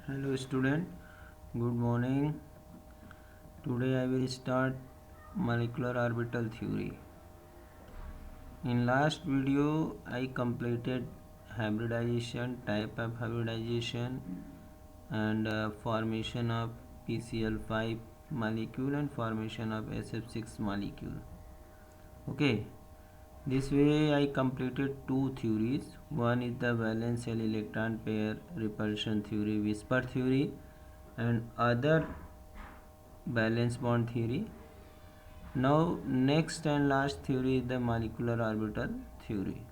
Hello student, good morning. Today I will start molecular orbital theory. In last video I completed hybridization, type of hybridization and formation of PCl5 molecule and formation of SF6 molecule. Okay, this way I completed two theories. One is the valence shell electron pair repulsion theory, whisper theory, and other valence bond theory. Now next and last theory is the molecular orbital theory.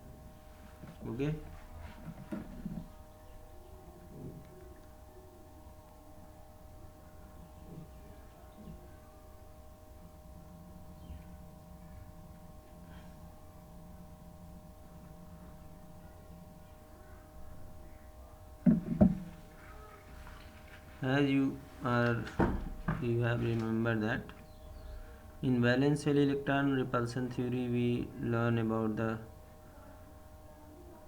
Okay. As you have remembered that in valence shell electron repulsion theory we learn about the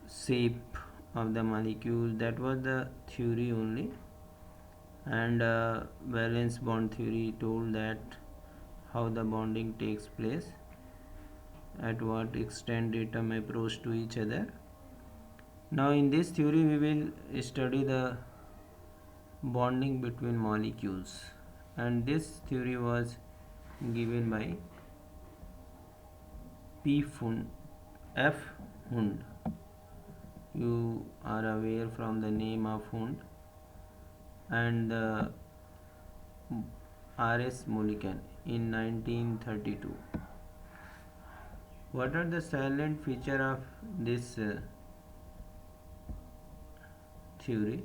shape of the molecule. That was the theory only, and valence bond theory told that how the bonding takes place, at what extent atom approach to each other. Now in this theory we will study the bonding between molecules, and this theory was given by F. Hund. You are aware from the name of Hund, and R.S. Mulliken in 1932. What are the silent feature of this theory?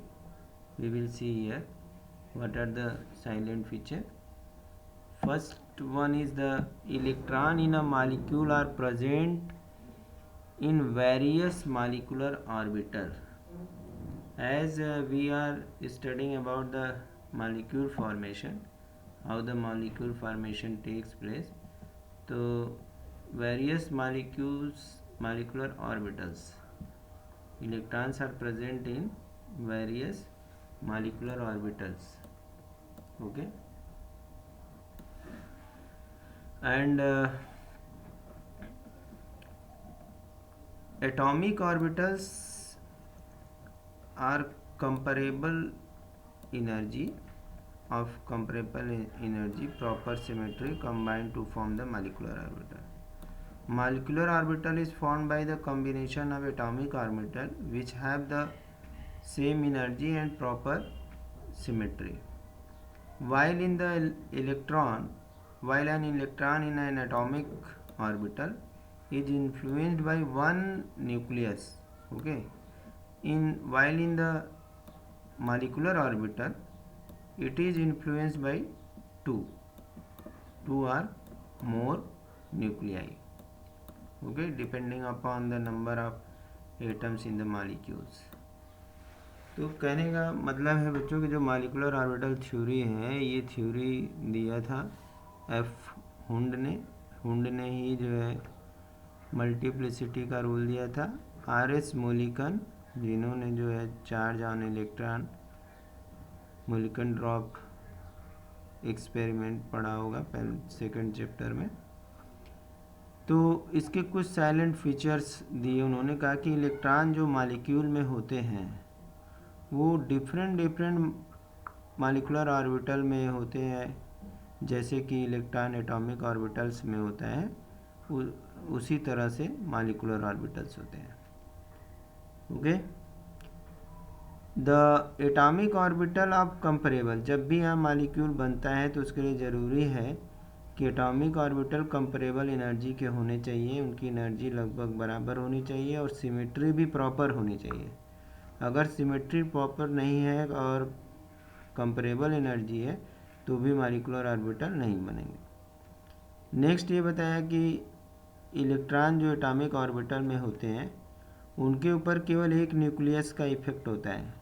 We will see here what are the silent feature. First one is the electron in a molecule are present in various molecular orbital. As we are studying about the molecule formation, how the molecule formation takes place, so various molecular orbitals, electrons are present in various molecular orbitals. Okay, and atomic orbitals are comparable energy proper symmetry combined to form the molecular orbital. Molecular orbital is formed by the combination of atomic orbital which have the same energy and proper symmetry. While an electron in an atomic orbital is influenced by one nucleus, okay, while in the molecular orbital it is influenced by two or more nuclei, okay, depending upon the number of atoms in the molecules. तो कहने का मतलब है बच्चों कि जो molecular orbital theory है, ये थ्योरी दिया था एफ हुंड ने ही जो है मल्टीप्लिसिटी का रूल दिया था। आर.एस. मोलिकन, जिन्होंने जो है charge on electron Millikan drop experiment पढ़ा होगा पहले सेकंड चैप्टर में, तो इसके कुछ साइलेंट फीचर्स दिए उन्होंने। कहा कि इलेक्ट्रॉन जो मॉलिक्यूल में होते हैं वो डिफरेंट मॉलिक्यूलर ऑर्बिटल में होते हैं, जैसे कि इलेक्ट्रॉन एटॉमिक ऑर्बिटल्स में होता है उसी तरह से मॉलिक्यूलर ऑर्बिटल्स होते हैं। Okay, the atomic orbital of comparable, जब भी यहाँ मॉलिक्यूल बनता है तो उसके लिए ज़रूरी है कि एटॉमिक ऑर्बिटल कंपेरेबल एनर्जी के होने चाहिए, उनकी एनर्जी लगभग बराबर होनी चाहिए और सिमेट्री भी प्रॉपर होनी चाहिए। अगर सिमेट्री प्रॉपर नहीं है और कंपेरेबल एनर्जी है तो भी मॉलिक्यूलर ऑर्बिटल नहीं बनेंगे। नेक्स्ट ये बताया कि इलेक्ट्रॉन जो एटॉमिक ऑर्बिटल में होते हैं उनके ऊपर केवल एक न्यूक्लियस का इफेक्ट होता है,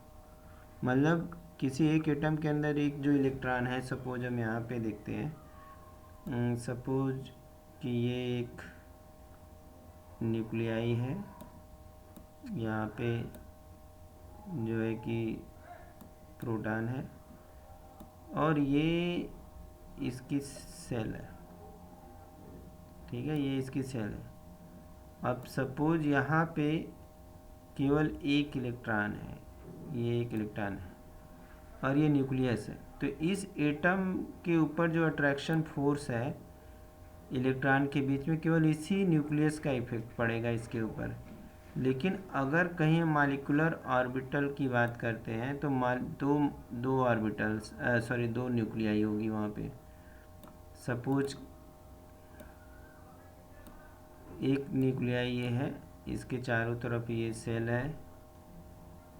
मतलब किसी एक एटम के अंदर एक जो इलेक्ट्रॉन है, सपोज हम यहाँ पे देखते हैं, सपोज कि ये एक न्यूक्लियाई है, यहाँ पे जो है कि प्रोटॉन है और ये इसकी सेल है, ठीक है, ये इसकी सेल है। अब सपोज यहाँ पे केवल एक इलेक्ट्रॉन है, ये एक इलेक्ट्रॉन है और ये न्यूक्लियस है, तो इस एटम के ऊपर जो अट्रैक्शन फोर्स है इलेक्ट्रॉन के बीच में केवल इसी न्यूक्लियस का इफेक्ट पड़ेगा इसके ऊपर। लेकिन अगर कहीं मॉलिक्यूलर ऑर्बिटल की बात करते हैं तो दो ऑर्बिटल्स दो न्यूक्लियाई होगी वहाँ पे। सपोज एक न्यूक्लियाई ये है, इसके चारों तरफ ये सेल है,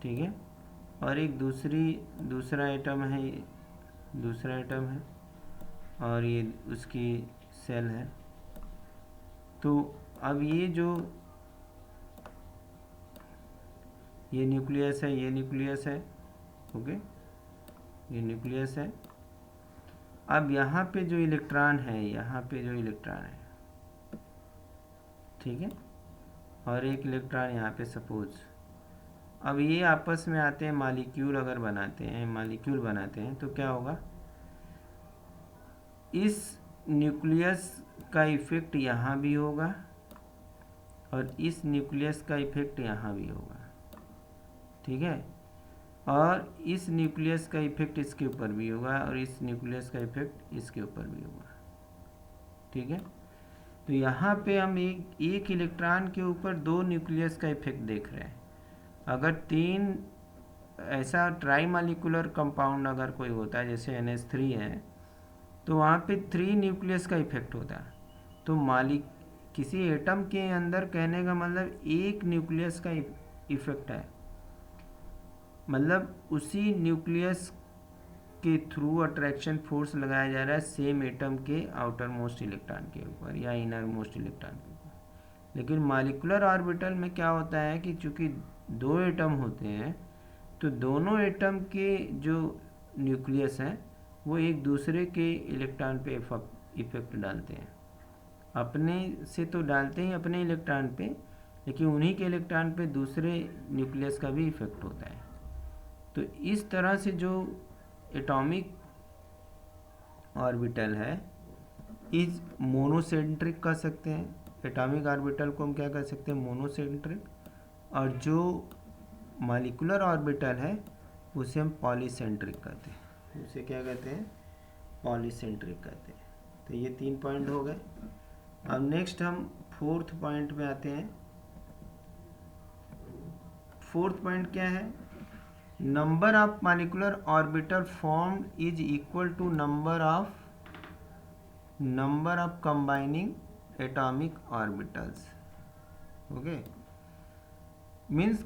ठीक है, और एक दूसरा एटम है, दूसरा एटम है और ये उसकी सेल है। तो अब ये जो ये न्यूक्लियस है, ये न्यूक्लियस है, ओके, ये न्यूक्लियस है। अब यहाँ पे जो इलेक्ट्रॉन है, यहाँ पे जो इलेक्ट्रॉन है, ठीक है, और एक इलेक्ट्रॉन यहाँ पे सपोज। अब ये आपस में आते हैं, मॉलिक्यूल अगर बनाते हैं, मॉलिक्यूल बनाते हैं तो क्या होगा, इस न्यूक्लियस का इफेक्ट यहाँ भी होगा और इस न्यूक्लियस का इफेक्ट यहाँ भी होगा, ठीक है, और इस न्यूक्लियस का इफेक्ट इसके ऊपर भी होगा और इस न्यूक्लियस का इफेक्ट इसके ऊपर भी होगा, ठीक है। तो यहाँ पे हम एक इलेक्ट्रॉन के ऊपर दो न्यूक्लियस का इफेक्ट देख रहे हैं। अगर तीन ऐसा ट्राई मॉलिक्यूलर कंपाउंड अगर कोई होता है जैसे NH3 है, तो वहाँ पे 3 न्यूक्लियस का इफेक्ट होता है। तो किसी एटम के अंदर कहने का मतलब एक न्यूक्लियस का इफेक्ट है, मतलब उसी न्यूक्लियस के थ्रू अट्रैक्शन फोर्स लगाया जा रहा है सेम एटम के आउटर मोस्ट इलेक्ट्रॉन के ऊपर या इनर मोस्ट इलेक्ट्रॉन के ऊपर। लेकिन मॉलिक्यूलर ऑर्बिटल में क्या होता है कि चूंकि दो एटम होते हैं तो दोनों एटम के जो न्यूक्लियस हैं वो एक दूसरे के इलेक्ट्रॉन पे इफेक्ट डालते हैं। अपने से तो डालते ही अपने इलेक्ट्रॉन पे, लेकिन उन्हीं के इलेक्ट्रॉन पे दूसरे न्यूक्लियस का भी इफेक्ट होता है। तो इस तरह से जो एटॉमिक ऑर्बिटल है इस मोनोसेंट्रिक कह सकते हैं, एटॉमिक ऑर्बिटल को हम क्या कह सकते हैं, मोनोसेंट्रिक। और जो मॉलिक्यूलर ऑर्बिटल है उसे हम पॉलीसेंट्रिक कहते हैं, उसे क्या कहते हैं, पॉलीसेंट्रिक कहते हैं। तो ये 3 पॉइंट हो गए। अब नेक्स्ट हम 4th पॉइंट पे आते हैं। 4th पॉइंट क्या है, number of molecular orbital formed is equal to number of combining atomic orbitals, okay, means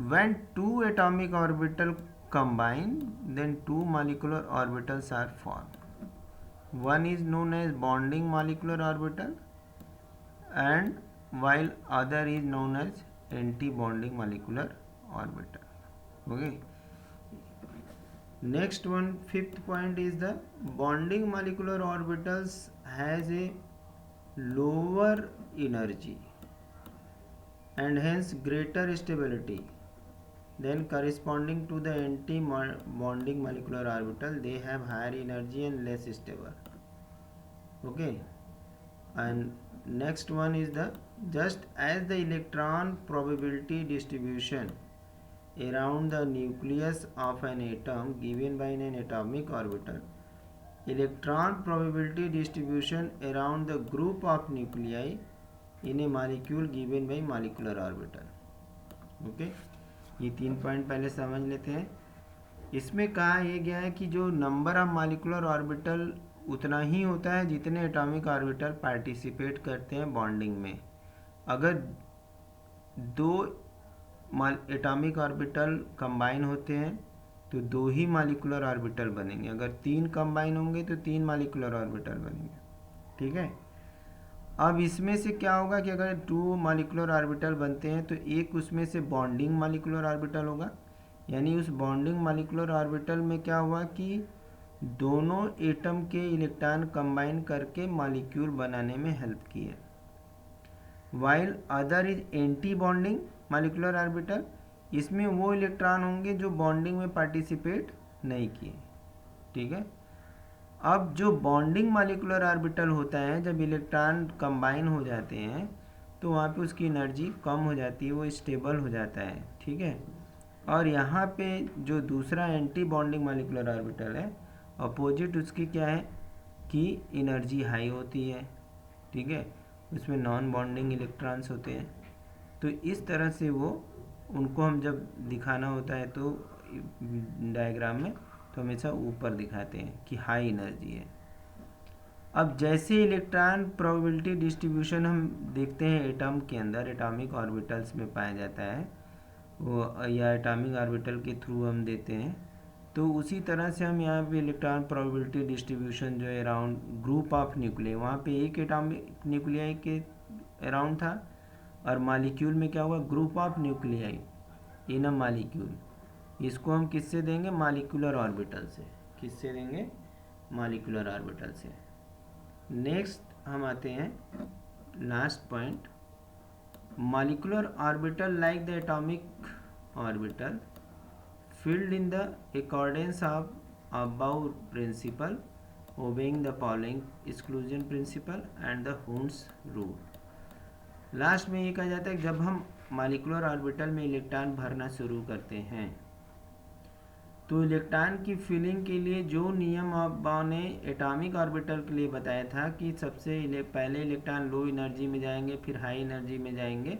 when 2 atomic orbital combine then 2 molecular orbitals are formed. One is known as bonding molecular orbital and while other is known as anti-bonding molecular orbital, okay. Next one, 5th point is the bonding molecular orbitals has a lower energy and hence greater stability then corresponding to the anti-bonding molecular orbital. They have higher energy and less stable, okay. And next one is the just as the electron probability distribution around the nucleus of an atom given by an atomic orbital, electron probability distribution around the group of nuclei in a molecule given by molecular orbital, okay. ये 3 point पहले समझ लेते हैं। इसमें कहा यह गया है कि जो नंबर ऑफ मॉलिक्यूलर ऑर्बिटल उतना ही होता है जितने एटॉमिक ऑर्बिटल पार्टिसिपेट करते हैं बॉन्डिंग में। अगर 2 एटॉमिक ऑर्बिटल कंबाइन होते हैं तो 2 ही मॉलिक्यूलर ऑर्बिटल बनेंगे, अगर 3 कंबाइन होंगे तो 3 मॉलिक्यूलर ऑर्बिटल बनेंगे, ठीक है। अब इसमें से क्या होगा कि अगर 2 मॉलिक्यूलर ऑर्बिटल बनते हैं तो एक उसमें से बॉन्डिंग मॉलिक्यूलर ऑर्बिटल होगा, यानी उस बॉन्डिंग मॉलिक्यूलर ऑर्बिटल में क्या हुआ कि दोनों एटम के इलेक्ट्रॉन कंबाइन करके मॉलिक्यूल बनाने में हेल्प की है। While other is anti bonding molecular orbital, इसमें वो इलेक्ट्रॉन होंगे जो बॉन्डिंग में पार्टिसिपेट नहीं किए। ठीक है, अब जो बॉन्डिंग मॉलिक्यूलर ऑर्बिटल होता है, जब इलेक्ट्रॉन कंबाइन हो जाते हैं तो वहाँ पे उसकी एनर्जी कम हो जाती है, वो स्टेबल हो जाता है। ठीक है, और यहाँ पे जो दूसरा एंटी बॉन्डिंग मॉलिक्यूलर ऑर्बिटल है, अपोजिट उसकी क्या है कि एनर्जी हाई होती है। ठीक है, उसमें नॉन बॉन्डिंग इलेक्ट्रॉन्स होते हैं। तो इस तरह से वो उनको हम जब दिखाना होता है तो डायग्राम में तो हमेशा ऊपर दिखाते हैं कि हाई एनर्जी है। अब जैसे इलेक्ट्रॉन प्रोबेबिलिटी डिस्ट्रीब्यूशन हम देखते हैं एटम के अंदर, एटॉमिक ऑर्बिटल्स में पाया जाता है वो, या एटॉमिक ऑर्बिटल के थ्रू हम देते हैं, तो उसी तरह से हम यहाँ पे इलेक्ट्रॉन प्रोबेबिलिटी डिस्ट्रीब्यूशन जो है अराउंड ग्रुप ऑफ न्यूक्लियाई, वहाँ पे एक एटॉमिक न्यूक्लियाई के अराउंड था, और मॉलिक्यूल में क्या हुआ, group of nuclei in a molecule. इसको हम किससे देंगे, मॉलिक्यूलर ऑर्बिटल से। किससे देंगे, मॉलिक्यूलर ऑर्बिटल से। नेक्स्ट हम आते हैं last point, molecular orbital like the atomic orbital filled in the accordance of above principle, obeying the Pauling exclusion principle and the Hund's rule। Last में ये कहा जाता है कि जब हम मॉलिक्यूलर ऑर्बिटल में इलेक्ट्रॉन भरना शुरू करते हैं तो इलेक्ट्रॉन की फिलिंग के लिए जो नियम अब्बाउ ने एटॉमिक ऑर्बिटल के लिए बताया था कि सबसे पहले इलेक्ट्रॉन लो एनर्जी में जाएंगे, फिर हाई एनर्जी में जाएंगे,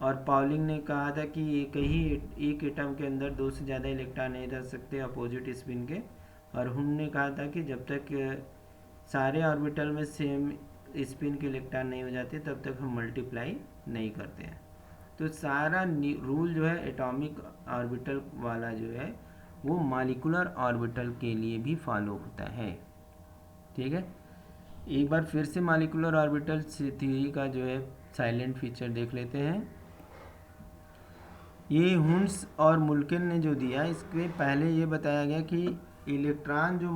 और पॉलिंग ने कहा था कि एक एटम के अंदर दो से ज़्यादा इलेक्ट्रॉन नहीं रह सकते अपोजिट स्पिन के, और हुन ने कहा था कि जब तक सारे ऑर्बिटल में सेम स्पिन के इलेक्ट्रॉन नहीं हो जाते तब तक हम मल्टीप्लाई नहीं करते हैं। तो सारा रूल जो है एटॉमिक ऑर्बिटल वाला जो है वो मॉलिक्यूलर ऑर्बिटल के लिए भी फॉलो होता है। ठीक है, एक बार फिर से मॉलिक्यूलर ऑर्बिटल थ्योरी का जो है साइलेंट फीचर देख लेते हैं। ये हुन्स और मुल्किन ने जो दिया, इसके पहले ये बताया गया कि इलेक्ट्रॉन जो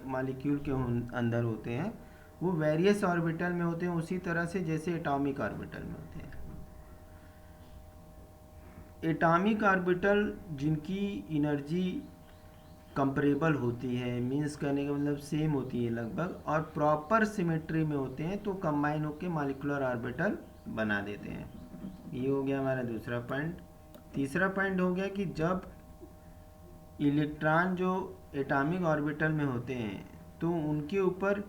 मॉलिक्यूल के अंदर होते हैं वो वेरियस ऑर्बिटल में होते हैं, उसी तरह से जैसे एटॉमिक ऑर्बिटल में होते हैं। एटॉमिक ऑर्बिटल जिनकी एनर्जी कंपरेबल होती है, मीन्स करने का मतलब सेम होती है लगभग, और प्रॉपर सिमेट्री में होते हैं तो कंबाइन होकर मॉलिक्यूलर ऑर्बिटल बना देते हैं। ये हो गया हमारा दूसरा पॉइंट। तीसरा पॉइंट हो गया कि जब इलेक्ट्रॉन जो एटॉमिक ऑर्बिटल में होते हैं तो उनके ऊपर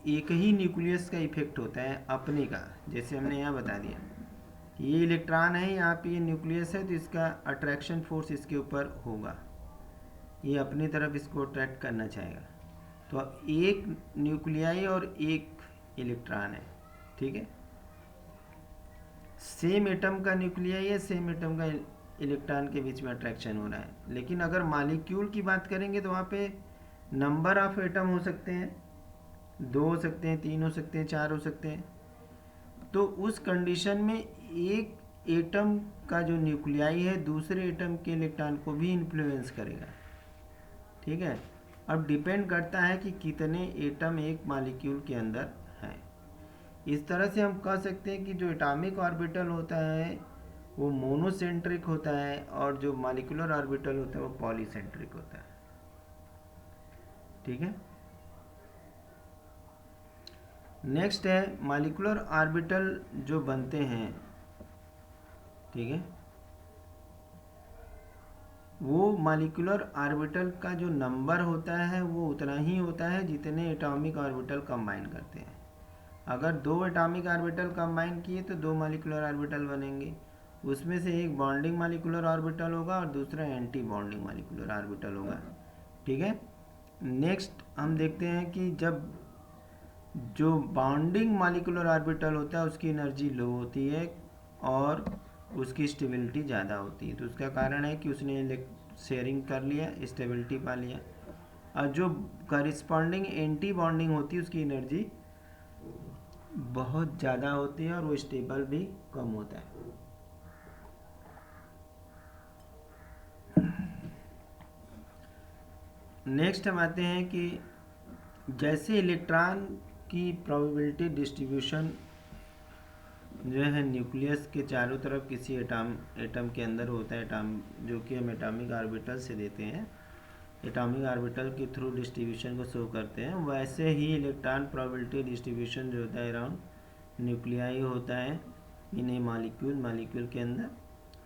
एक ही न्यूक्लियस का इफेक्ट होता है अपने का। जैसे हमने यहाँ बता दिया ये इलेक्ट्रॉन है, यहाँ पे ये न्यूक्लियस है तो इसका अट्रैक्शन फोर्स इसके ऊपर होगा, ये अपनी तरफ इसको अट्रैक्ट करना चाहेगा। तो एक न्यूक्लियाई और एक इलेक्ट्रॉन है। ठीक है, सेम एटम का न्यूक्लियाई है, सेम एटम का इलेक्ट्रॉन के बीच में अट्रैक्शन हो रहा है। लेकिन अगर मॉलिक्यूल की बात करेंगे तो वहाँ पे नंबर ऑफ एटम हो सकते हैं, 2 हो सकते हैं, 3 हो सकते हैं, 4 हो सकते हैं। तो उस कंडीशन में एक एटम का जो न्यूक्लियाई है दूसरे एटम के इलेक्ट्रॉन को भी इन्फ्लुएंस करेगा। ठीक है, अब डिपेंड करता है कि कितने एटम एक मॉलिक्यूल के अंदर हैं। इस तरह से हम कह सकते हैं कि जो एटॉमिक ऑर्बिटल होता है वो मोनोसेंट्रिक होता है और जो मॉलिक्यूलर ऑर्बिटल होता है वो पॉलीसेंट्रिक होता है। ठीक है, नेक्स्ट है मॉलिक्यूलर ऑर्बिटल जो बनते हैं। ठीक है, वो मॉलिक्यूलर ऑर्बिटल का जो नंबर होता है वो उतना ही होता है जितने एटॉमिक ऑर्बिटल कंबाइन करते हैं। अगर 2 एटॉमिक ऑर्बिटल कंबाइन किए तो 2 मॉलिक्यूलर ऑर्बिटल बनेंगे, उसमें से एक बॉन्डिंग मॉलिक्यूलर ऑर्बिटल होगा और दूसरा एंटी बॉन्डिंग मॉलिक्यूलर ऑर्बिटल होगा। ठीक है, नेक्स्ट हम देखते हैं कि जब जो बॉन्डिंग मॉलिक्यूलर ऑर्बिटल होता है उसकी एनर्जी लो होती है और उसकी स्टेबिलिटी ज़्यादा होती है। तो उसका कारण है कि उसने शेयरिंग कर लिया, स्टेबिलिटी पा लिया, और जो करिस्पॉन्डिंग एंटी बॉन्डिंग होती है उसकी एनर्जी बहुत ज़्यादा होती है और वो स्टेबल भी कम होता है। नेक्स्ट हम आते हैं कि जैसे इलेक्ट्रॉन की प्रोबेबिलिटी डिस्ट्रीब्यूशन जो है न्यूक्लियस के चारों तरफ किसी एटम के अंदर होता है एटम, जो कि हम एटॉमिक ऑर्बिटल से देते हैं, एटॉमिक ऑर्बिटल के थ्रू डिस्ट्रीब्यूशन को शो करते हैं। वैसे ही इलेक्ट्रॉन प्रोबेबिलिटी डिस्ट्रीब्यूशन जो होता है अराउंड न्यूक्लियाई होता है इन ए मॉलिक्यूल के अंदर,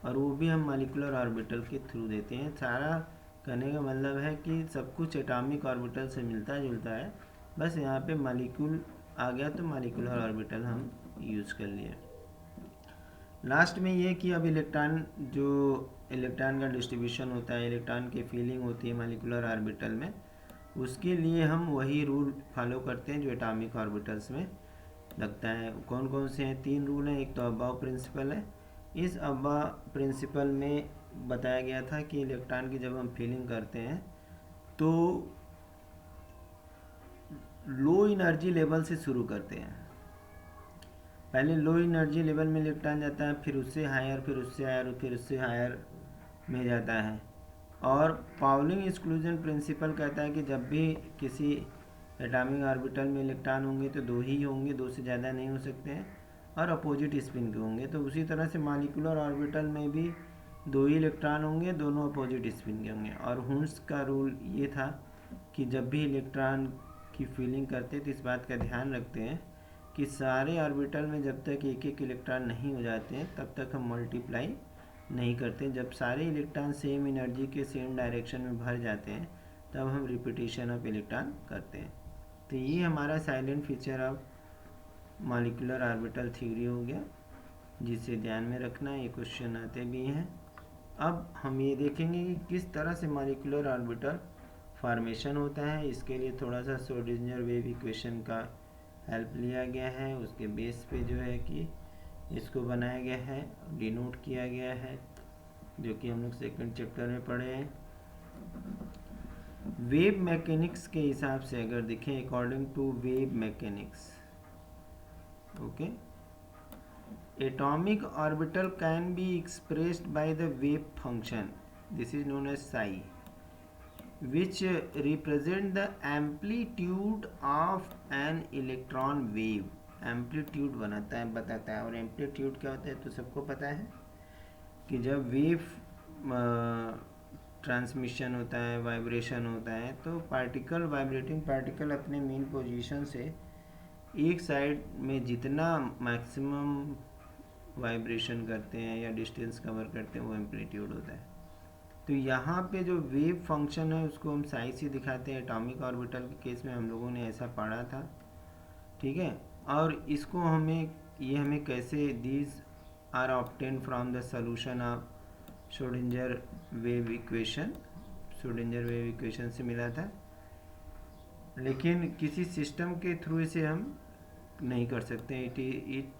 और वो भी हम मॉलिक्यूलर ऑर्बिटल के थ्रू देते हैं। सारा कहने का मतलब है कि सब कुछ एटॉमिक ऑर्बिटल से मिलता जुलता है, बस यहाँ पे मॉलिक्यूल आ गया तो मॉलिक्यूलर ऑर्बिटल हम यूज़ कर लिए। लास्ट में ये कि अब इलेक्ट्रॉन का डिस्ट्रीब्यूशन होता है, इलेक्ट्रॉन की फीलिंग होती है मॉलिक्यूलर ऑर्बिटल में, उसके लिए हम वही रूल फॉलो करते हैं जो एटॉमिक ऑर्बिटल्स में लगता है। कौन कौन से हैं? 3 रूल हैं। एक तो अबाव प्रिंसिपल है। इस अबाव प्रिंसिपल में बताया गया था कि इलेक्ट्रॉन की जब हम फीलिंग करते हैं तो लो एनर्जी लेवल से शुरू करते हैं। पहले लो एनर्जी लेवल में इलेक्ट्रॉन जाता है, फिर उससे हायर, फिर उससे हायर, फिर उससे हायर में जाता है। और पाउलिंग एक्सक्लूजन प्रिंसिपल कहता है कि जब भी किसी एटॉमिक ऑर्बिटल में इलेक्ट्रॉन होंगे तो 2 ही होंगे, 2 से ज़्यादा नहीं हो सकते हैं, और अपोजिट स्पिन के होंगे। तो उसी तरह से मॉलिक्यूलर ऑर्बिटल में भी 2 ही इलेक्ट्रॉन होंगे, दोनों अपोजिट स्पिन के होंगे। और हुन्स का रूल ये था कि जब भी इलेक्ट्रॉन की फीलिंग करते तो इस बात का ध्यान रखते हैं कि सारे ऑर्बिटल में जब तक एक एक इलेक्ट्रॉन नहीं हो जाते हैं तब तक हम मल्टीप्लाई नहीं करते। जब सारे इलेक्ट्रॉन सेम एनर्जी के सेम डायरेक्शन में भर जाते हैं तब हम रिपीटेशन ऑफ इलेक्ट्रॉन करते हैं। तो ये हमारा silent feature of molecular orbital theory हो गया, जिसे ध्यान में रखना है, ये क्वेश्चन आते भी हैं। अब हम ये देखेंगे कि किस तरह से मॉलिक्यूलर ऑर्बिटल फॉर्मेशन होता है। इसके लिए थोड़ा सा श्रोडिंगर वेव इक्वेशन का हेल्प लिया गया है, उसके बेस पे जो है कि इसको बनाया गया है, डिनोट किया गया है, जो कि हम लोग सेकंड चैप्टर में पढ़े हैं। वेव मैकेनिक्स के हिसाब से अगर देखें, according to wave mechanics, okay, atomic orbital can be expressed by the wave function, this is known as psi, which represent the amplitude of an electron wave। Amplitude बताता है। और एम्पलीट्यूड क्या होता है तो सबको पता है कि जब वेव ट्रांसमिशन होता है, वाइब्रेशन होता है, तो वाइब्रेटिंग पार्टिकल अपने मेन पोजीशन से एक साइड में जितना मैक्सिमम वाइब्रेशन करते हैं या डिस्टेंस कवर करते हैं वो एम्पलीट्यूड होता है। तो यहाँ पे जो वेव फंक्शन है उसको हम साई से दिखाते हैं। एटॉमिक ऑर्बिटल के केस में हम लोगों ने ऐसा पढ़ा था, ठीक है। और इसको हमें कैसे, these are obtain from the solution of Schrodinger wave equation, Schrodinger wave equation से मिला था। लेकिन किसी सिस्टम के थ्रू इसे हम नहीं कर सकते। It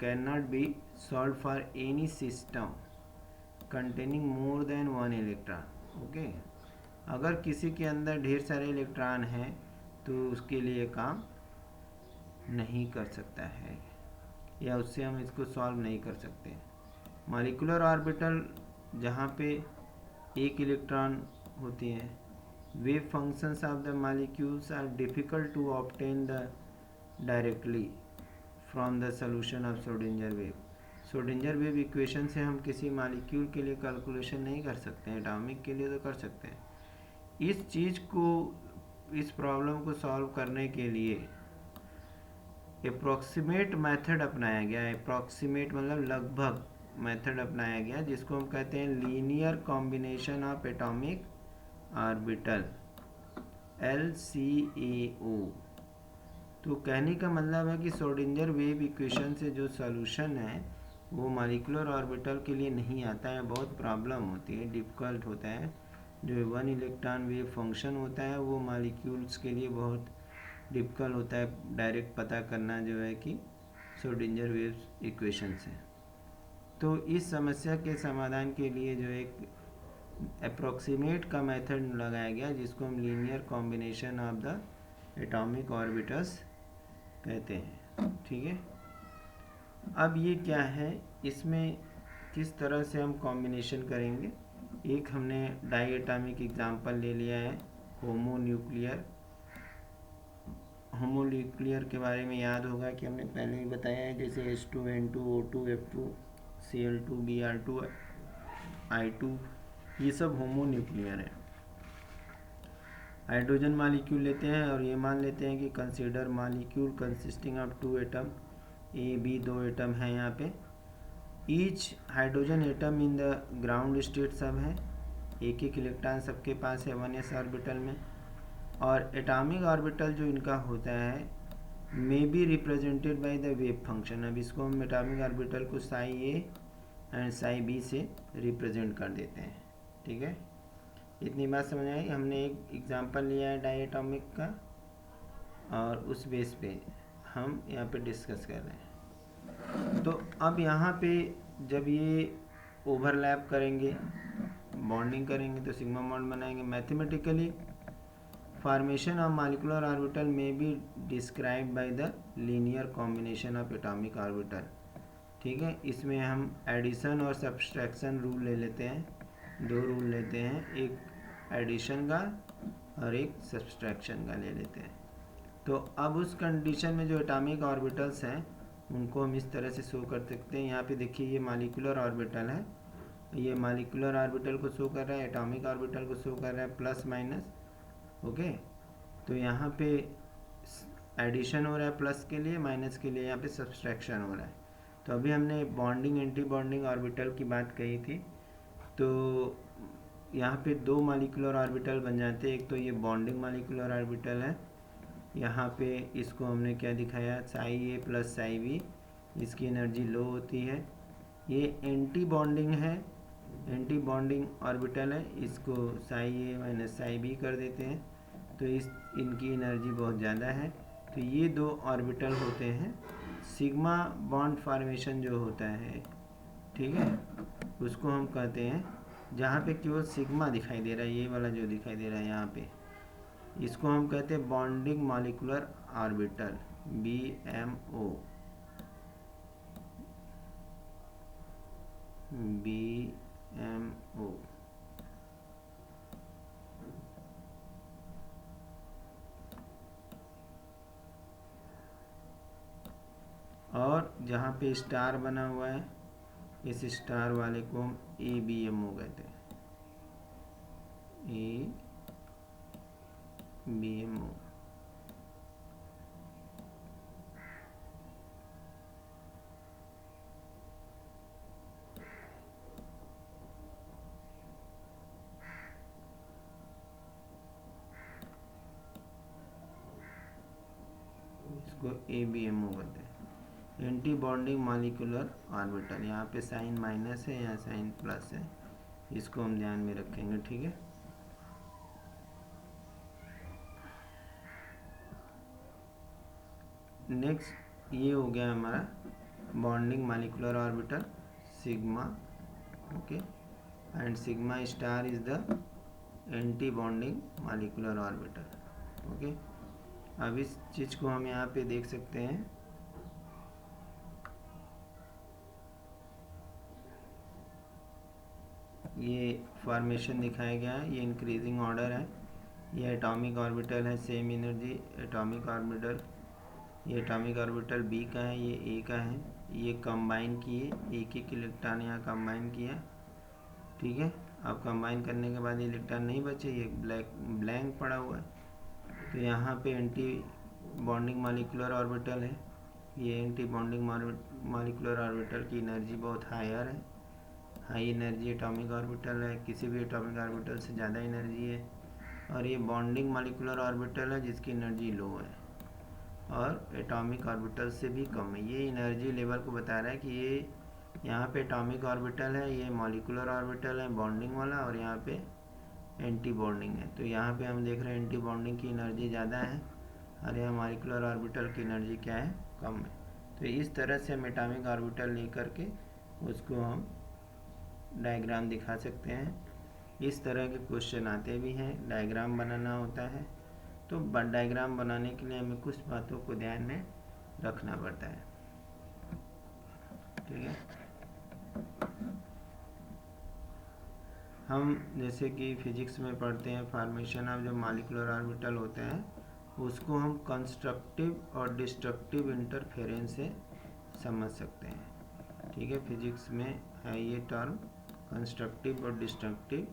can not be solve for any system containing more than 1 electron, okay. अगर किसी के अंदर ढेर सारे इलेक्ट्रॉन हैं तो उसके लिए काम नहीं कर सकता है, या उससे हम इसको सॉल्व नहीं कर सकते। मॉलिक्यूलर ऑर्बिटल जहाँ पे एक इलेक्ट्रॉन होती है, wave functions of the molecules are difficult to obtain directly from the solution of Schrodinger wave। Schrodinger wave equation से हम किसी मॉलिक्यूल के लिए कैलकुलेशन नहीं कर सकते हैं, एटॉमिक के लिए तो कर सकते हैं। इस प्रॉब्लम को सॉल्व करने के लिए अप्रॉक्सीमेट मेथड अपनाया गया है। अप्रॉक्सीमेट मतलब लगभग मेथड अपनाया गया, जिसको हम कहते हैं linear combination of atomic orbital, LCAO। तो कहने का मतलब है कि श्रोडिंगर वेव इक्वेशन से जो सॉल्यूशन है वो मॉलिक्यूलर ऑर्बिटल के लिए नहीं आता है, बहुत प्रॉब्लम होती है, डिफ़िकल्ट होता है। जो 1 इलेक्ट्रॉन वेव फंक्शन होता है वो मॉलिक्यूल्स के लिए बहुत डिफ़िकल्ट होता है डायरेक्ट पता करना, जो है कि श्रोडिंगर वेव इक्वेशन से। तो इस समस्या के समाधान के लिए जो एक अप्रॉक्सीमेट का मेथड लगाया गया, जिसको हम linear combination of the atomic orbitals कहते हैं, ठीक है। अब ये क्या है, इसमें किस तरह से हम कॉम्बिनेशन करेंगे। एक हमने डाई एटॉमिक एग्जाम्पल ले लिया है, होमोन्यूक्लियर होमोन्यूक्लियर के बारे में याद होगा कि हमने पहले ही बताया है, जैसे H2 N2 O2 F2 Cl2 Br2 I2, ये सब होमोन्यूक्लियर है। हाइड्रोजन मालिक्यूल लेते हैं और ये मान लेते हैं कि consider molecule consisting of 2 atom, A B 2 atom है यहाँ पे। Each hydrogen atom in the ground state सब है, एक एक इलेक्ट्रॉन सबके पास है 1s ऑर्बिटल में। और एटॉमिक ऑर्बिटल जो इनका होता है may be represented by the wave function. अब इसको हम एटॉमिक ऑर्बिटल को psi A and psi B से रिप्रेजेंट कर देते हैं। ठीक है, इतनी बात समझ आई। हमने एक एग्जांपल लिया है डायटॉमिक का और उस बेस पे हम यहाँ पे डिस्कस कर रहे हैं। तो अब यहाँ पे जब ये ओवरलैप करेंगे, बॉन्डिंग करेंगे, तो सिग्मा बॉन्ड बनाएंगे। Mathematically formation of molecular orbital may be describe by the linear combination of atomic orbital. ठीक है, इसमें हम एडिशन और सब्सट्रैक्शन रूल ले लेते हैं, दो रूल लेते हैं, एक एडिशन का और एक सब्सट्रैक्शन का ले लेते हैं। तो अब उस कंडीशन में जो एटॉमिक ऑर्बिटल्स हैं उनको हम इस तरह से शो कर सकते हैं। यहाँ पे देखिए ये मॉलिक्यूलर ऑर्बिटल है, ये मॉलिक्यूलर ऑर्बिटल को शो कर रहा है, एटॉमिक ऑर्बिटल को शो कर रहा है प्लस माइनस। ओके, तो यहाँ पे एडिशन हो रहा है प्लस के लिए, माइनस के लिए यहाँ पे सब्सट्रैक्शन हो रहा है। तो अभी हमने बॉन्डिंग एंटी बॉन्डिंग ऑर्बिटल की बात कही थी, तो यहाँ पे दो मॉलिक्यूलर ऑर्बिटल बन जाते हैं। एक तो ये बॉन्डिंग मॉलिक्यूलर ऑर्बिटल है, यहाँ पे इसको हमने क्या दिखाया, साई ए प्लस साई बी, इसकी एनर्जी लो होती है। ये एंटी बॉन्डिंग है, एंटी बॉन्डिंग ऑर्बिटल है, इसको साई ए माइनस साई बी कर देते हैं, तो इनकी एनर्जी बहुत ज़्यादा है। तो ये दो ऑर्बिटल होते हैं। सिग्मा बॉन्ड फॉर्मेशन जो होता है, ठीक है, उसको हम कहते हैं, जहाँ पे केवल सिग्मा दिखाई दे रहा है, ये वाला जो दिखाई दे रहा है यहाँ पे, इसको हम कहते हैं bonding molecular orbital, BMO, BMO। और जहाँ पे स्टार बना हुआ है, इस स्टार वाले को हम ABMO कहते हैं, ABMO। इसको ABMO कहते हैं, एंटी बॉन्डिंग मॉलिक्यूलर ऑर्बिटल। यहाँ पे साइन माइनस है, यहाँ साइन प्लस है, इसको हम ध्यान में रखेंगे। ठीक है, नेक्स्ट ये हो गया हमारा bonding molecular orbital sigma. Okay, and sigma star is the anti bonding molecular orbital. Okay, अब इस चीज़ को हम यहाँ पे देख सकते हैं, ये फॉर्मेशन दिखाया गया है, ये इंक्रीजिंग ऑर्डर है, ये एटॉमिक ऑर्बिटल है, सेम एनर्जी एटॉमिक ऑर्बिटल, ये एटॉमिक ऑर्बिटल B का है, ये A का है, ये कंबाइन किए, एक एक इलेक्ट्रॉन यहाँ कंबाइन किया। ठीक है, अब कंबाइन करने के बाद ये इलेक्ट्रॉन नहीं बचे, ये ब्लैंक पड़ा हुआ है। तो यहाँ पे एंटी बॉन्डिंग मॉलिक्यूलर ऑर्बिटल है, ये एंटी बॉन्डिंग मॉलिक्यूलर ऑर्बिटल की एनर्जी बहुत हायर है, हाई एनर्जी एटॉमिक ऑर्बिटल है, किसी भी एटॉमिक ऑर्बिटल से ज़्यादा एनर्जी है। और ये बॉन्डिंग मॉलिक्यूलर ऑर्बिटल है जिसकी एनर्जी लो है और एटॉमिक ऑर्बिटल से भी कम है। ये एनर्जी लेवल को बता रहा है कि ये यहाँ पे एटॉमिक ऑर्बिटल है, ये मॉलिक्यूलर ऑर्बिटल है बॉन्डिंग वाला, और यहाँ पे एंटी बॉन्डिंग है। तो यहाँ पे हम देख रहे हैं एंटी बॉन्डिंग की एनर्जी ज़्यादा है और यहाँ मॉलिक्यूलर ऑर्बिटल की एनर्जी क्या है, कम है। तो इस तरह से हम एटॉमिक ऑर्बिटल लेकर के उसको हम डायग्राम दिखा सकते हैं। इस तरह के क्वेश्चन आते भी हैं, डायग्राम बनाना होता है। तो डायग्राम बनाने के लिए हमें कुछ बातों को ध्यान में रखना पड़ता है। ठीक है, हम जैसे कि फिजिक्स में पढ़ते हैं, फॉर्मेशन ऑफ जो मॉलिक्यूलर ऑर्बिटल होते हैं उसको हम कंस्ट्रक्टिव और डिस्ट्रक्टिव इंटरफेरेंस से समझ सकते हैं। ठीक है, फिजिक्स में है ये टर्म कंस्ट्रक्टिव और destructive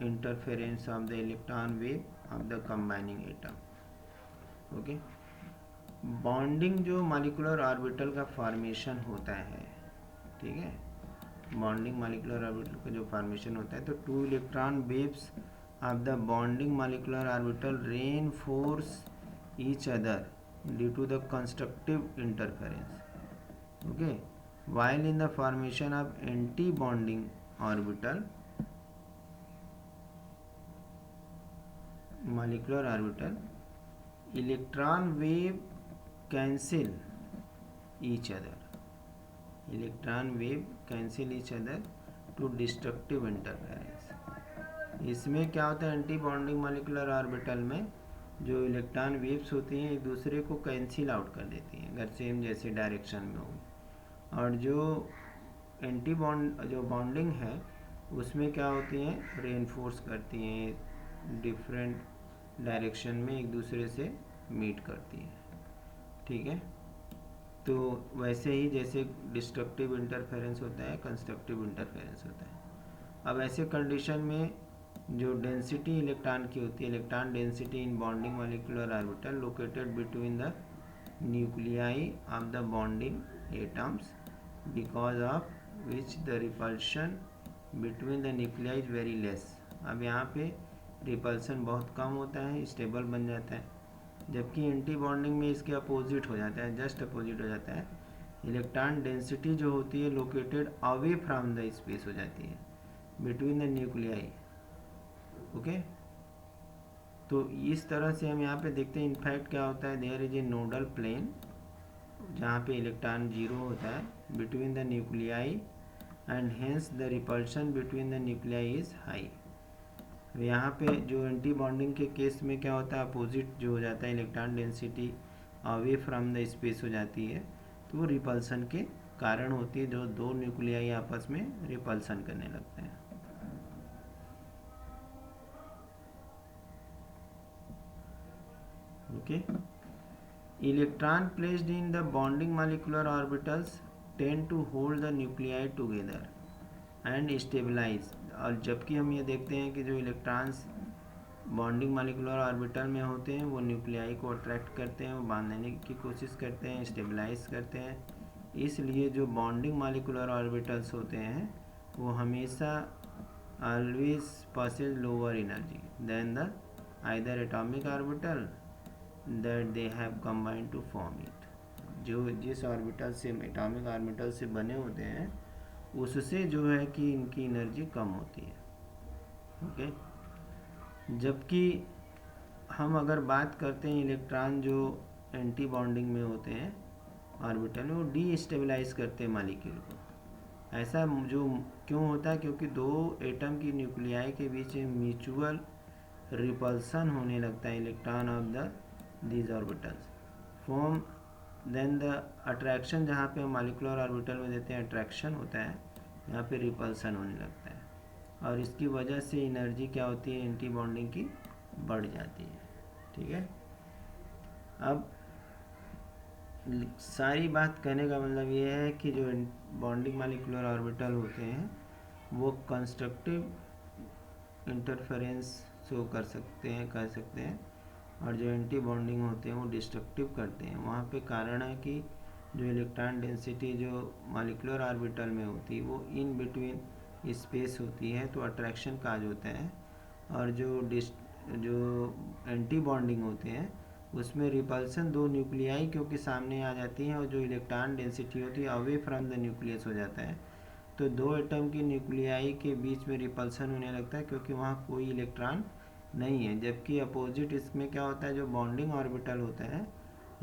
interference of the electron wave of the combining atom. Okay, bonding जो मॉलिक्यूलर ऑर्बिटल का फॉर्मेशन होता है, ठीक है, बॉन्डिंग मॉलिक्यूलर ऑर्बिटल का जो फॉर्मेशन होता है, तो two electron waves of the bonding molecular orbital reinforce each other due to the constructive interference. Okay, while in the formation of anti-bonding orbital molecular orbital electron wave cancel each other, electron wave cancel each other to destructive interference। इसमें क्या होता है, anti bonding molecular orbital में जो electron waves होती हैं एक दूसरे को कैंसिल आउट कर देती हैं अगर सेम जैसे डायरेक्शन में होगी, और जो एंटी बॉन्ड जो बॉन्डिंग है उसमें क्या होती हैं, रेनफोर्स करती हैं, डिफरेंट डायरेक्शन में एक दूसरे से मीट करती हैं। ठीक है, तो वैसे ही जैसे डिस्ट्रक्टिव इंटरफेरेंस होता है, कंस्ट्रक्टिव इंटरफेरेंस होता है। अब ऐसे कंडीशन में जो डेंसिटी इलेक्ट्रॉन की होती है, electron density in bonding molecular orbital located between the nuclei of the bonding atoms because of which the repulsion between the nuclei is very less। अब यहाँ पे रिपल्सन बहुत कम होता है, स्टेबल बन जाता है, जबकि एंटी बॉन्डिंग में इसके अपोजिट हो जाता है, जस्ट अपोजिट हो जाता है। इलेक्ट्रॉन डेंसिटी जो होती है located away from the space हो जाती है बिटवीन द न्यूक्लियाई। ओके, तो इस तरह से हम यहाँ पे देखते हैं इनफैक्ट क्या होता है, there is a nodal plane जहाँ पे इलेक्ट्रॉन जीरो होता है between the nuclei and hence the repulsion between the nuclei is high. यहाँ पे जो एंटी बॉन्डिंग के केस में क्या होता है, अपोजिट जो हो जाता है, electron density away from the space हो जाती है, तो वो रिपल्सन के कारण होती है, जो दो न्यूक्लियाई आपस में रिपल्सन करने लगते हैं। Okay, electron placed in the bonding molecular orbitals tend to hold the nuclei together and stabilize। और जबकि हम ये देखते हैं कि जो इलेक्ट्रॉन्स बॉन्डिंग मॉलिक्यूलर ऑर्बिटल में होते हैं वो न्यूक्लियाई को अट्रैक्ट करते हैं, वो बांधने की कोशिश करते हैं, स्टेबलाइज करते हैं। इसलिए जो बॉन्डिंग मॉलिक्यूलर ऑर्बिटल्स होते हैं वो हमेशा always possess lower energy than the either atomic orbital that they have combined to form it। जो जिस ऑर्बिटल से एटॉमिक ऑर्बिटल से बने होते हैं उससे जो है कि इनकी एनर्जी कम होती है। ओके, जबकि हम अगर बात करते हैं इलेक्ट्रॉन जो एंटी बॉन्डिंग में होते हैं ऑर्बिटल में, वो डीस्टेबलाइज करते हैं मॉलिक्यूल को। ऐसा जो क्यों होता है, क्योंकि दो एटम की न्यूक्लियाई के बीच म्यूचुअल रिपल्सन होने लगता है electron of the these orbitals form then the attraction, जहाँ पे हम मॉलिक्यूलर ऑर्बिटल में देते हैं अट्रैक्शन होता है, यहाँ पे रिपल्सन होने लगता है, और इसकी वजह से एनर्जी क्या होती है, एंटी बॉन्डिंग की बढ़ जाती है। ठीक है, अब सारी बात कहने का मतलब ये है कि जो बॉन्डिंग मॉलिक्यूलर ऑर्बिटल होते हैं वो कंस्ट्रक्टिव इंटरफेरेंस शो कर सकते हैं, कह सकते हैं, और जो एंटी बॉन्डिंग होते हैं वो डिस्ट्रक्टिव करते हैं। वहाँ पे कारण है कि जो इलेक्ट्रॉन डेंसिटी जो मॉलिक्यूलर ऑर्बिटल में होती है वो इन बिटवीन स्पेस होती है, तो अट्रैक्शन काज होता है, और जो एंटी बॉन्डिंग होते हैं उसमें रिपल्सन दो न्यूक्लियाई क्योंकि सामने आ जाती हैं, और जो इलेक्ट्रॉन डेंसिटी होती है अवे फ्रॉम द न्यूक्लियस हो जाता है, तो दो एटम की न्यूक्लियाई के बीच में रिपल्सन होने लगता है क्योंकि वहाँ कोई इलेक्ट्रॉन नहीं है। जबकि अपोजिट इसमें क्या होता है, जो बॉन्डिंग ऑर्बिटल होता है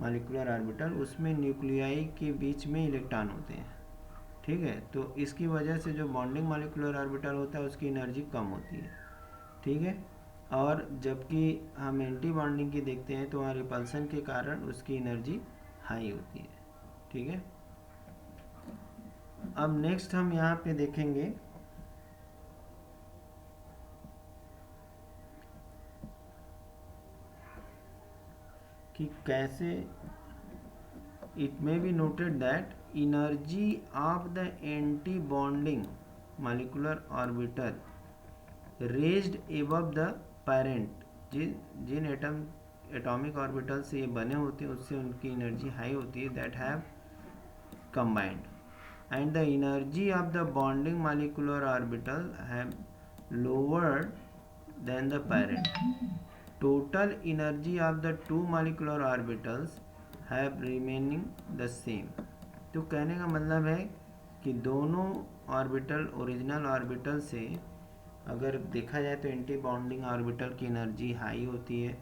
मॉलिक्यूलर ऑर्बिटल, उसमें न्यूक्लियाई के बीच में इलेक्ट्रॉन होते हैं। ठीक है, तो इसकी वजह से जो बॉन्डिंग मॉलिक्यूलर ऑर्बिटल होता है उसकी एनर्जी कम होती है। ठीक है, और जबकि हम एंटी बॉन्डिंग की देखते हैं तो वहाँ रिपल्सन के कारण उसकी एनर्जी हाई होती है। ठीक है, अब नेक्स्ट हम यहाँ पे देखेंगे कि कैसे it may be noted that energy of the anti-bonding molecular orbital raised above the parent, जिन एटॉमिक ऑर्बिटल से ये बने होते हैं उससे उनकी एनर्जी हाई होती है, that have combined, and the energy of the bonding molecular orbital have lowered than the parent. Total energy of the two molecular orbitals have remaining the same. तो कहने का मतलब है कि दोनों ऑर्बिटल ओरिजिनल ऑर्बिटल से अगर देखा जाए तो एंटी बॉन्डिंग ऑर्बिटल की एनर्जी हाई होती है,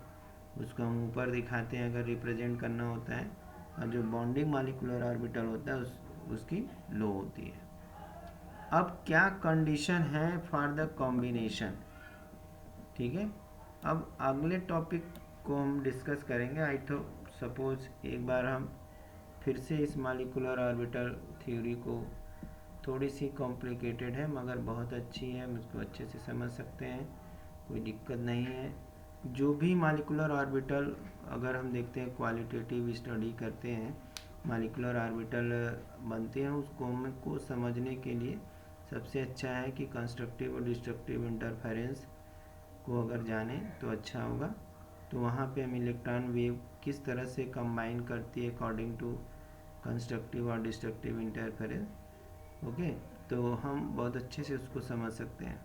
उसको हम ऊपर दिखाते हैं अगर रिप्रेजेंट करना होता है, और जो बॉन्डिंग मॉलिक्यूलर ऑर्बिटल होता है उसकी लो होती है। अब क्या कंडीशन है फॉर द कॉम्बिनेशन, ठीक है। अब अगले टॉपिक को हम डिस्कस करेंगे। आई तो सपोज एक बार हम फिर से इस मॉलिक्यूलर ऑर्बिटल थ्योरी को, थोड़ी सी कॉम्प्लिकेटेड है मगर बहुत अच्छी है, मुझको अच्छे से समझ सकते हैं, कोई दिक्कत नहीं है। जो भी मॉलिक्यूलर ऑर्बिटल अगर हम देखते हैं क्वालिटेटिव स्टडी करते हैं, मॉलिक्यूलर ऑर्बिटल बनते हैं, उसको हमको समझने के लिए सबसे अच्छा है कि कंस्ट्रक्टिव और डिस्ट्रक्टिव इंटरफेरेंस को अगर जाने तो अच्छा होगा। तो वहाँ पे हम इलेक्ट्रॉन वेव किस तरह से कंबाइन करती है अकॉर्डिंग टू कंस्ट्रक्टिव और डिस्ट्रक्टिव इंटरफेरेंस, ओके, तो हम बहुत अच्छे से उसको समझ सकते हैं।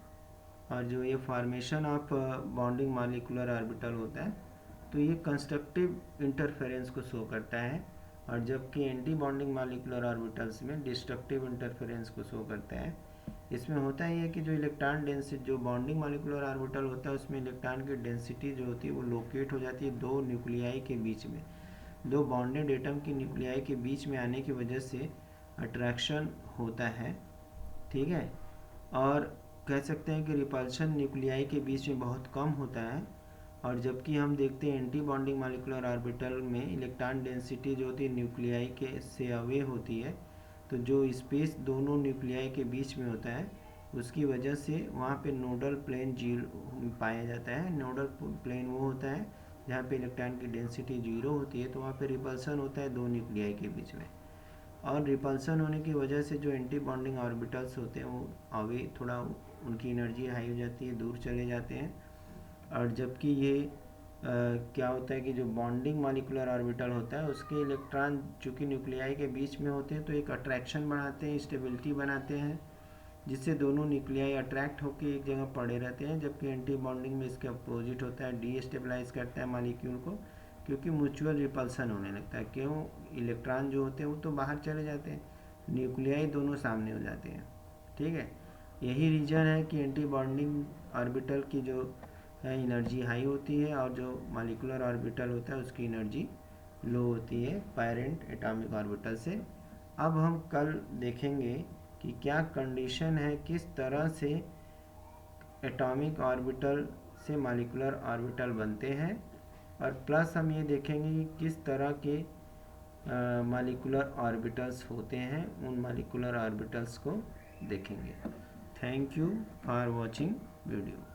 और जो ये formation of bonding molecular orbital होता है तो ये कंस्ट्रक्टिव इंटरफेरेंस को शो करता है, और जबकि एंटी बॉन्डिंग मॉलिक्यूलर ऑर्बिटल्स में डिस्ट्रक्टिव इंटरफेरेंस को शो करता है। इसमें होता ही है कि जो इलेक्ट्रॉन डेंसिटी, जो बॉन्डिंग मॉलिक्यूलर ऑर्बिटल होता है उसमें इलेक्ट्रॉन की डेंसिटी जो होती है वो लोकेट हो जाती है दो न्यूक्लियाई के बीच में, दो बॉन्डेड एटम की न्यूक्लियाई के बीच में आने की वजह से अट्रैक्शन होता है, ठीक है। और कह सकते हैं कि रिपल्शन न्यूक्लियाई के बीच में बहुत कम होता है, और जबकि हम देखते हैं एंटी बॉन्डिंग मॉलिक्यूलर ऑर्बिटल में इलेक्ट्रॉन डेंसिटी जो होती है न्यूक्लियाई के से अवे होती है, तो जो स्पेस दोनों न्यूक्लियाई के बीच में होता है उसकी वजह से वहाँ पे नोडल प्लेन जीरो पाया जाता है। नोडल प्लेन वो होता है जहाँ पे इलेक्ट्रॉन की डेंसिटी जीरो होती है, तो वहाँ पे रिपल्सन होता है दो न्यूक्लियाई के बीच में, और रिपल्सन होने की वजह से जो एंटी बॉन्डिंग ऑर्बिटल्स होते हैं वो अवे थोड़ा उनकी एनर्जी हाई हो जाती है, दूर चले जाते हैं। और जबकि ये क्या होता है कि जो बॉन्डिंग मॉलिक्यूलर ऑर्बिटल होता है उसके इलेक्ट्रॉन चूँकि न्यूक्लियाई के बीच में होते हैं तो एक अट्रैक्शन बनाते हैं, स्टेबिलिटी बनाते हैं, जिससे दोनों न्यूक्लियाई अट्रैक्ट होकर एक जगह पड़े रहते हैं। जबकि एंटी बॉन्डिंग में इसके अपोजिट होता है, डीस्टेबलाइज करता है मॉलिक्यूल को, क्योंकि म्यूचुअल रिपल्सन होने लगता है। क्यों? इलेक्ट्रॉन जो होते हैं वो तो बाहर चले जाते हैं, न्यूक्लियाई दोनों सामने हो जाते हैं, ठीक है। यही रीज़न है कि एंटी बॉन्डिंग ऑर्बिटल की जो है एनर्जी हाई होती है, और जो मॉलिक्यूलर ऑर्बिटल होता है उसकी एनर्जी लो होती है पेरेंट एटॉमिक ऑर्बिटल से। अब हम कल देखेंगे कि क्या कंडीशन है, किस तरह से एटॉमिक ऑर्बिटल से मॉलिक्यूलर ऑर्बिटल बनते हैं, और प्लस हम ये देखेंगे कि किस तरह के मॉलिक्यूलर ऑर्बिटल्स होते हैं, उन मॉलिक्यूलर ऑर्बिटल्स को देखेंगे। Thank you for watching video.